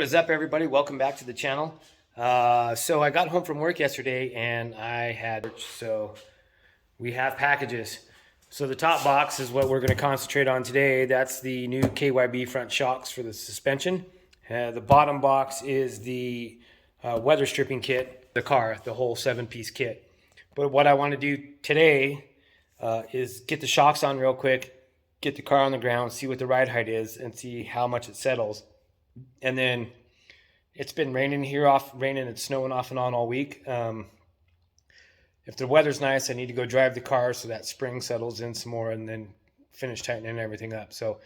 What is up, everybody? Welcome back to the channel. So I got home from work yesterday and I had, so we have packages. So the top box is what we're going to concentrate on today. That's the new KYB front shocks for the suspension. The bottom box is the weather stripping kit, the car, the whole 7-piece kit. But what I want to do today is get the shocks on real quick, get the car on the ground, see what the ride height is, and see how much it settles. And then it's been raining and snowing off and on all week. If the weather's nice, I need to go drive the car so that spring settles in some more and then finish tightening everything up. So it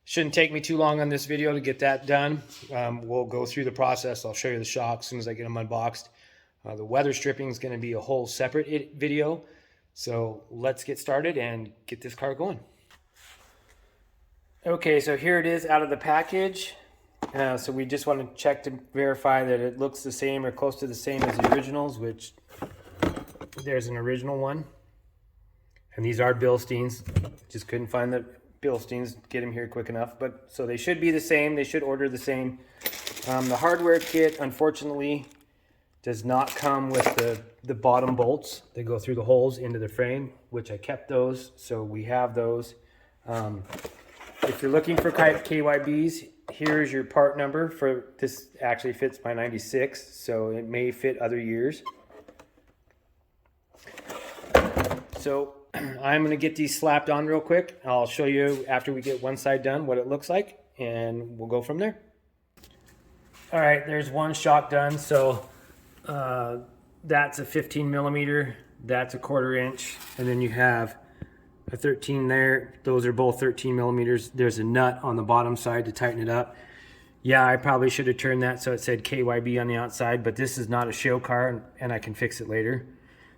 shouldn't take me too long on this video to get that done. We'll go through the process. I'll show you the shocks as soon as I get them unboxed. The weather stripping is going to be a whole separate video. So let's get started and get this car going. Okay, so here it is out of the package. So we just want to check to verify that it looks the same or close to the same as the originals, which there's an original one. And these are Bilsteins. Just couldn't find the Bilsteins, get them here quick enough. But so they should be the same. They should order the same. The hardware kit, unfortunately, does not come with the bottom bolts. They go through the holes into the frame, which I kept those. So we have those. If you're looking for KYBs, here's your part number for this. Actually fits my 96, so it may fit other years. So I'm going to get these slapped on real quick. I'll show you after we get one side done what it looks like, and we'll go from there. All right, there's one shock done. So that's a 15 millimeter, that's a 1/4 inch, and then you have a 13 there. Those are both 13 millimeters. There's a nut on the bottom side to tighten it up. Yeah, I probably should have turned that so it said KYB on the outside, but this is not a show car and I can fix it later.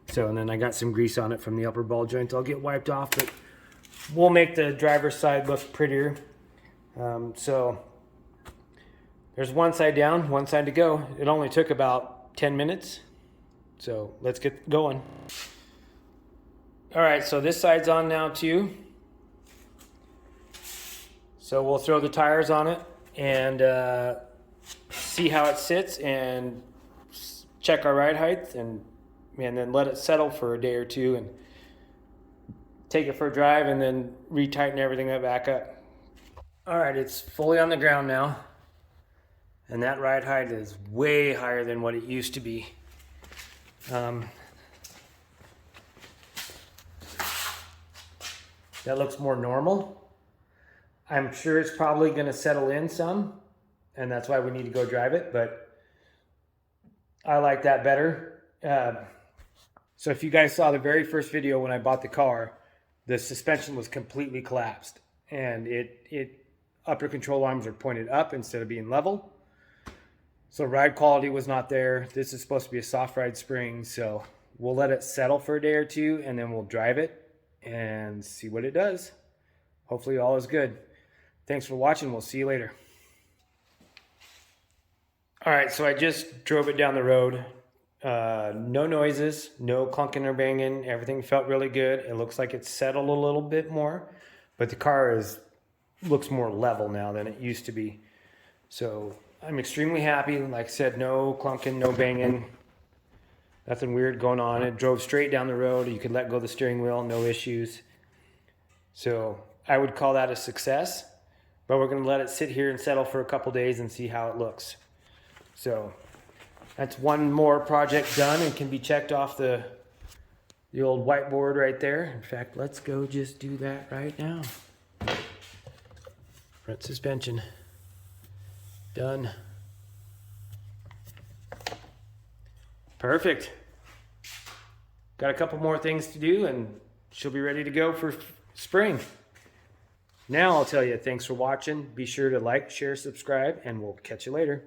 So, and then I got some grease on it from the upper ball joint. I'll get wiped off, but we'll make the driver's side look prettier. So there's one side down, one side to go. It only took about 10 minutes. So let's get going. All right, so this side's on now too. So we'll throw the tires on it and see how it sits and check our ride height and then let it settle for a day or two and take it for a drive and then retighten everything back up. All right, it's fully on the ground now. And that ride height is way higher than what it used to be. That looks more normal. I'm sure it's probably going to settle in some, and that's why we need to go drive it, but I like that better. So if you guys saw the very first video when I bought the car, the suspension was completely collapsed, and upper control arms are pointed up instead of being level. So ride quality was not there. This is supposed to be a soft ride spring, so we'll let it settle for a day or two, and then we'll drive it and see what it does. Hopefully all is good. Thanks for watching. We'll see you later. All right, so I just drove it down the road. No noises, no clunking or banging. Everything felt really good. It looks like it's settled a little bit more, but the car looks more level now than it used to be. So I'm extremely happy. Like I said, no clunking, no banging. Nothing weird going on. It drove straight down the road. You could let go of the steering wheel, no issues. So I would call that a success, but we're going to let it sit here and settle for a couple days and see how it looks. So that's one more project done and can be checked off the old whiteboard right there. In fact, let's go just do that right now. Front suspension done. Perfect. Got a couple more things to do and she'll be ready to go for spring. Now I'll tell you, thanks for watching. Be sure to like, share, subscribe, and we'll catch you later.